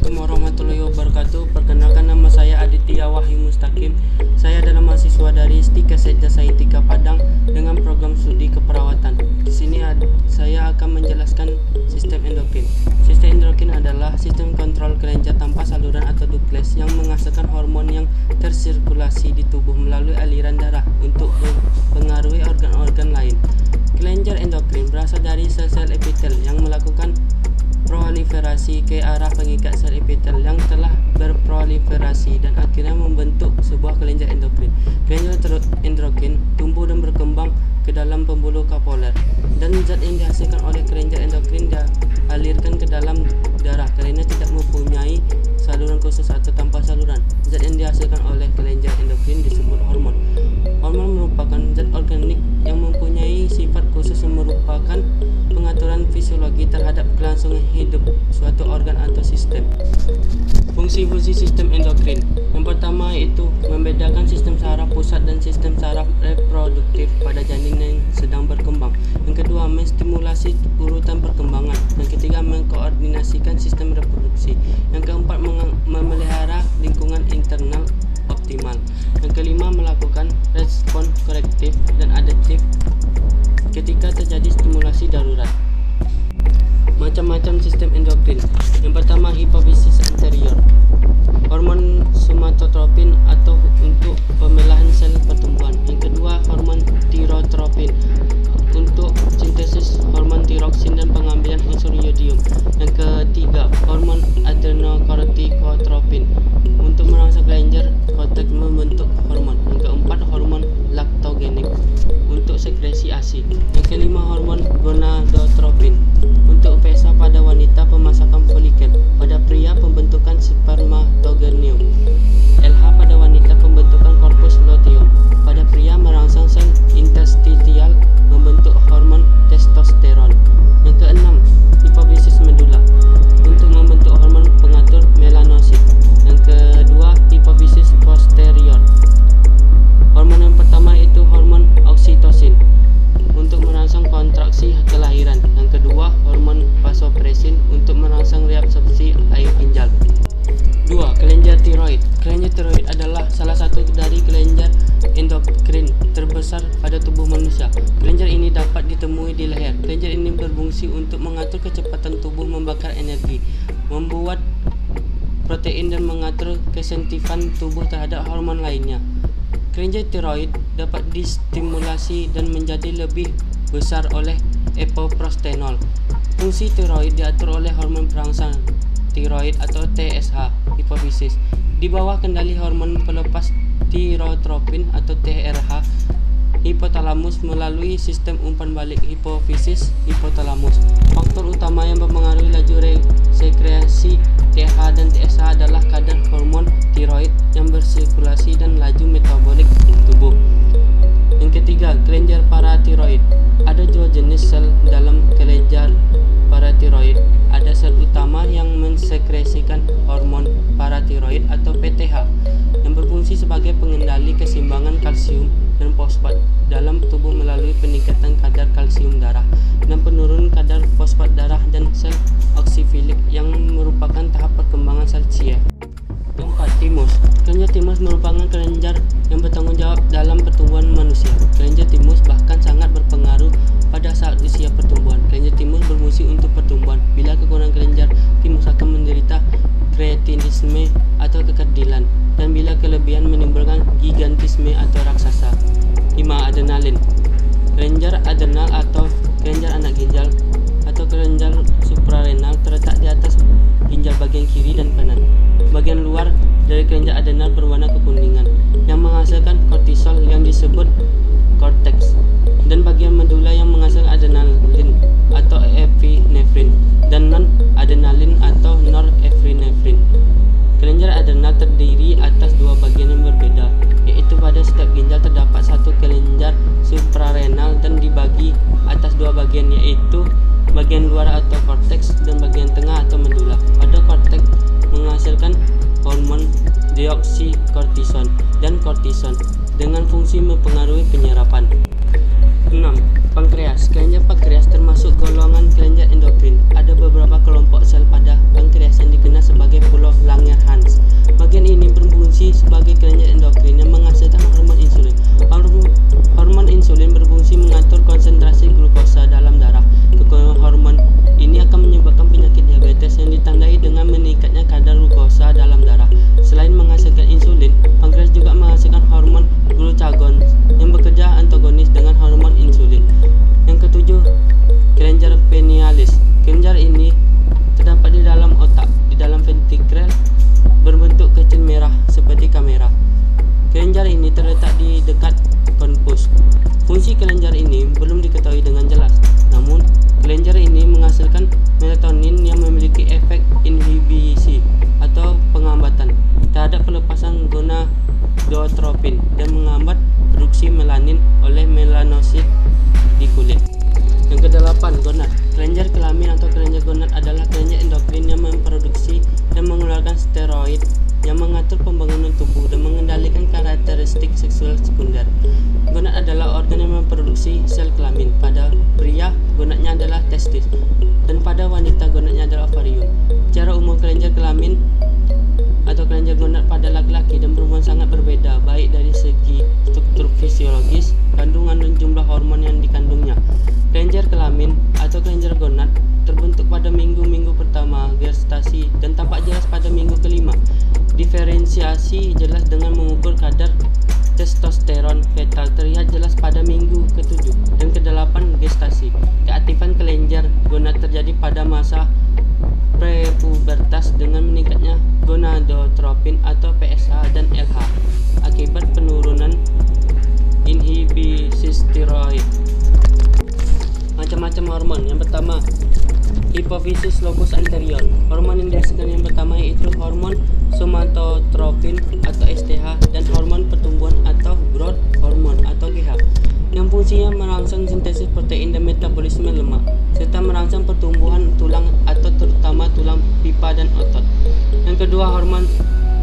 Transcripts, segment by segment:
Assalamualaikum warahmatullahi wabarakatuh. Perkenalkan, nama saya Aditya Wahyu Mustaqim. Saya adalah mahasiswa dari STIKA Setja Saintika Padang dengan program studi keperawatan. Di sini saya akan menjelaskan sistem endokrin. Sistem endokrin adalah sistem kontrol kelenjar tanpa saluran atau duplex yang menghasilkan hormon yang tersirkulasi di tubuh melalui aliran darah untuk mempengaruhi organ-organ lain. Kelenjar endokrin berasal dari sel-sel epitel yang melakukan proliferasi ke arah pengikat sel epitel yang telah berproliferasi dan akhirnya membentuk sebuah kelenjar endokrin. Kelenjar endokrin tumbuh dan berkembang ke dalam pembuluh kapiler, dan zat yang dihasilkan oleh kelenjar endokrin dialirkan ke dalam darah karena tidak mempunyai saluran khusus atau tanpa saluran. Zat yang dihasilkan oleh kelenjar endokrin disebut hormon. Hormon merupakan zat organik yang mempunyai sifat khusus yang merupakan pengaturan fisiologi terhadap kelangsungan hidup suatu organ atau sistem. Fungsi-fungsi sistem endokrin. Yang pertama yaitu membedakan sistem saraf pusat dan sistem saraf reproduktif pada janin yang sedang berkembang. Yang kedua, menstimulasi urutan perkembangan. Yang ketiga, mengkoordinasikan sistem reproduksi. Yang keempat, memelihara lingkungan internal optimal. Yang kelima, melakukan respon korektif dan adaptif ketika terjadi stimulasi darurat. Macam-macam sistem endokrin. Yang pertama, hipofisis anterior. Hormon somatotropin atau untuk pemelahan sel pertumbuhan. Yang kedua, hormon tirotropin untuk sintesis hormon tiroksin dan pengambilan unsur yodium. Yang ketiga, hormon adrenokortikotropin untuk merangsang kelenjar korteks membentuk hormon. Yang keempat, hormon laktogenik untuk sekresi ASI. Yang kelima, hormon gonadotropin untuk pesa pada wanita pemasakan folikel, pada pria pembentukan spermatogeneum, LH pada wanita pembentukan corpus luteum, pada pria merangsang sel interstitial membentuk hormon testosteron. Yang keenam, hipofisis medula untuk membentuk hormon pengatur melanosit. Yang kedua, hipofisis posterior. Hormon yang pertama itu hormon oksitosin untuk merangsang kontraksi kelahiran. Yang kedua, hormon vasopresin untuk merangsang reabsorpsi air ginjal. 2. Kelenjar tiroid. Kelenjar tiroid adalah salah satu dari kelenjar endokrin terbesar pada tubuh manusia. Kelenjar ini dapat ditemui di leher. Kelenjar ini berfungsi untuk mengatur kecepatan tubuh membakar energi, membuat protein dan mengatur kesensitifan tubuh terhadap hormon lainnya. Kelenjar tiroid dapat distimulasi dan menjadi lebih besar oleh epoprostenol. Fungsi tiroid diatur oleh hormon perangsang tiroid atau TSH hipofisis di bawah kendali hormon pelepas tirotropin atau TRH hipotalamus melalui sistem umpan balik hipofisis hipotalamus. Faktor utama yang mempengaruhi laju sekresi TH dan TSH adalah kadar hormon tiroid yang bersirkulasi dan laju metabolik tubuh. Yang ketiga, kelenjar paratiroid. Ada dua jenis sel dalam kelenjar paratiroid. Ada sel utama yang mensekresikan hormon paratiroid atau PTH yang berfungsi sebagai pengendali keseimbangan kalsium dan fosfat dalam tubuh melalui peningkatan kadar kalsium darah dan penurunan kadar fosfat darah, dan sel oksifilik yang merupakan tahap perkembangan sel Cie. Keempat, timus. Kelenjar timus merupakan kelenjar yang bertanggung jawab dalam pertumbuhan manusia. Kelenjar timus bahkan sangat berpengaruh pada saat usia pertumbuhan. Kelenjar timus berfungsi untuk pertumbuhan. Bila kekurangan kelenjar timus akan menderita kretinisme atau kekerdilan, dan bila kelebihan menimbulkan gigantisme atau raksasa. 5. Adrenalin. Kelenjar adrenal atau kelenjar anak ginjal atau kelenjar suprarenal terletak di atas ginjal bagian kiri dan kanan. Bagian luar dari kelenjar adrenal berwarna kekuningan yang menghasilkan kortisol yang disebut korteks, dan bagian medula yang menghasilkan adrenalin atau epinefrin dan non-adrenalin atau norepinefrin. Kelenjar adrenal terdiri atas dua bagian yang berbeda, yaitu pada setiap ginjal terdapat satu kelenjar suprarenal dan dibagi atas dua bagian, yaitu bagian luar atau korteks dan bagian tengah atau medula. Pada korteks menghasilkan hormon deokskortison dan kortison dengan fungsi mempengaruhi penyerapan. 6. Pankreas. Kelenjar pankreas termasuk golongan kelenjar endokrin. Ada beberapa kelompok sel pada pankreas yang dikenal sebagai Fungsi kelenjar ini belum diketahui dengan jelas, namun kelenjar ini menghasilkan melatonin yang memiliki efek inhibisi atau penghambatan terhadap pelepasan gonadotropin dan menghambat produksi melanin oleh melanosit di kulit. Yang kedelapan, gonad. Kelenjar kelamin atau kelenjar gonad adalah kelenjar endokrin yang memproduksi dan mengeluarkan steroid yang mengatur pembangunan tubuh dan mengendalikan karakteristik seksual sekunder. Gonad adalah organ yang memproduksi sel kelamin. Pada pria, gonadnya adalah testis, dan pada wanita, gonadnya adalah ovarium. Secara umum, kelenjar kelamin atau kelenjar gonad pada laki-laki dan perempuan sangat berbeda, baik dari segi struktur fisiologis, kandungan, dan jumlah hormon yang dikandungnya. Kelenjar kelamin atau kelenjar gonad terbentuk pada minggu-minggu pertama gestasi dan tampak jelas pada minggu kelima. Diferensiasi jelas dengan mengukur kadar testosteron fetal terlihat jelas pada minggu ke-7 dan ke-8 gestasi. Keaktifan kelenjar gonad terjadi pada masa prepubertas dengan meningkatnya gonadotropin atau PSH dan LH akibat penurunan inhibisi steroid. Macam-macam hormon. Yang pertama, hipofisis lobus anterior. Hormon yang dihasilkan yang pertama yaitu hormon somatotropin atau STH dan hormon pertumbuhan atau growth hormone atau GH, yang fungsinya merangsang sintesis protein dan metabolisme lemak serta merangsang pertumbuhan tulang atau terutama tulang pipa dan otot. Yang kedua, hormon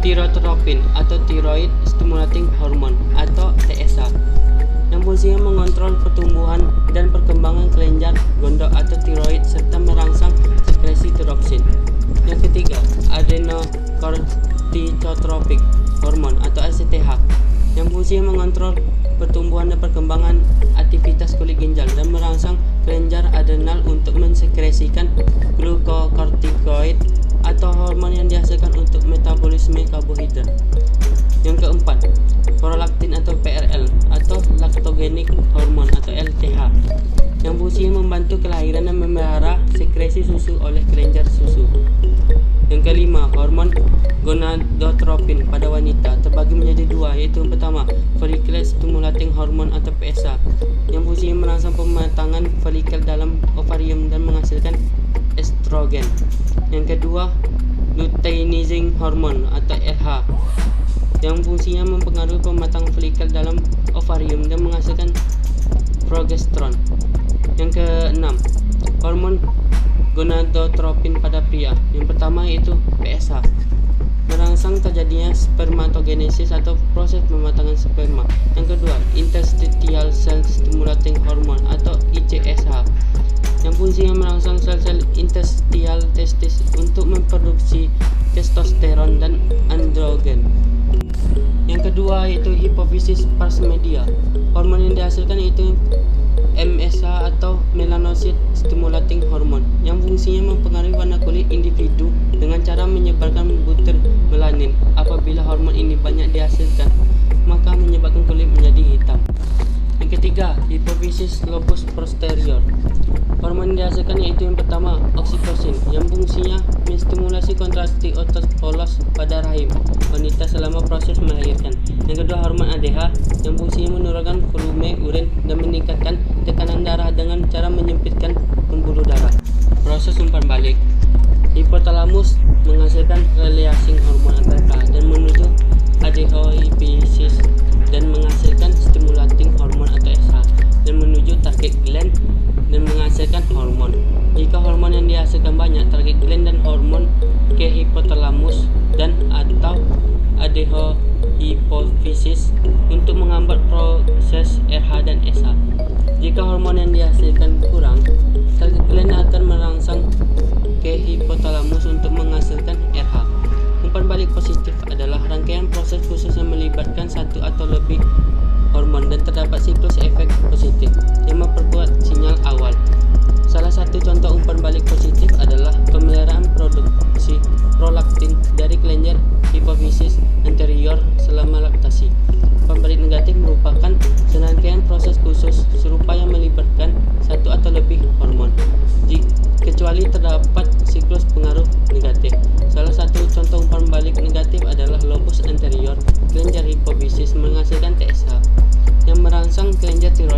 tirotropin atau thyroid stimulating hormone atau TSH, yang fungsinya mengontrol pertumbuhan dan perkembangan kelenjar gondok atau tiroid serta merangsang sekresi tiroxin. Yang ketiga, adenocorticotropic hormone atau ACTH, yang fungsinya mengontrol pertumbuhan dan perkembangan aktivitas kulit ginjal dan merangsang kelenjar adrenal untuk mensekresikan glukokortikoid atau hormon yang dihasilkan untuk metabolisme karbohidrat. Yang keempat, prolaktin atau PRL atau lactogenic hormone atau LTH, yang fungsinya membantu kelahiran dan memelihara sekresi susu oleh kelenjar susu. Yang kelima, hormon gonadotropin pada wanita terbagi menjadi dua, yaitu yang pertama, follicular stimulating hormone atau PSH, yang fungsinya merangsang pematangan folikel dalam ovarium dan menghasilkan estrogen. Yang kedua, luteinizing hormone atau LH, yang fungsinya mempengaruhi pematangan folikel dalam ovarium dan menghasilkan progesteron. Yang keenam, hormon gonadotropin pada pria. Yang pertama yaitu PSH, merangsang terjadinya spermatogenesis atau proses pematangan sperma. Yang kedua, interstitial cell stimulating hormone atau ICSH, yang fungsinya merangsang sel-sel interstitial testis untuk memproduksi testosteron dan androgen. Yang kedua yaitu hipofisis pars media. Hormon yang dihasilkan yaitu MSH atau melanocyte stimulating hormone, yang fungsinya mempengaruhi warna kulit individu dengan cara menyebarkan butir melanin. Apabila hormon ini banyak dihasilkan, maka menyebabkan kulit menjadi hitam. Yang ketiga, hipofisis lobus posterior. Hormon yang dihasilkan yaitu yang pertama, oksitosin, yang fungsinya menstimulasi kontraksi otot polos pada rahim wanita selama proses melahirkan. Yang kedua, hormon ADH, yang fungsinya menurunkan volume urin dan meningkatkan tekanan darah dengan cara menyempitkan pembuluh darah. Proses umpan balik. Hipotalamus menghasilkan releasing hormon ATP dan menuju adenohypophysis dan menghasilkan stimulating hormon atau SH dan menuju target gland dan menghasilkan hormon. Jika hormon yang dihasilkan banyak, target gland dan hormon ke hipotalamus dan atau adenohypophysis untuk menghambat proses RH dan SH. Jika hormon yang dihasilkan kurang, target gland akan merangsang ke hipotalamus untuk menghasilkan RH. Umpan balik positif adalah rangkaian proses khusus yang melibatkan satu atau lebih hormon dan terdapat siklus efek positif yang memperkuat sinyal awal. Salah satu contoh umpan balik positif adalah pemeliharaan produksi prolaktin dari kelenjar hipofisis anterior selama laktasi. Umpan balik negatif merupakan serangkaian proses khusus serupa yang melibatkan satu atau lebih hormon, kecuali terdapat siklus pengaruh negatif. Salah satu contoh umpan balik negatif adalah lobus anterior kelenjar hipofisis menghasilkan TSH yang merangsang kelenjar tiroid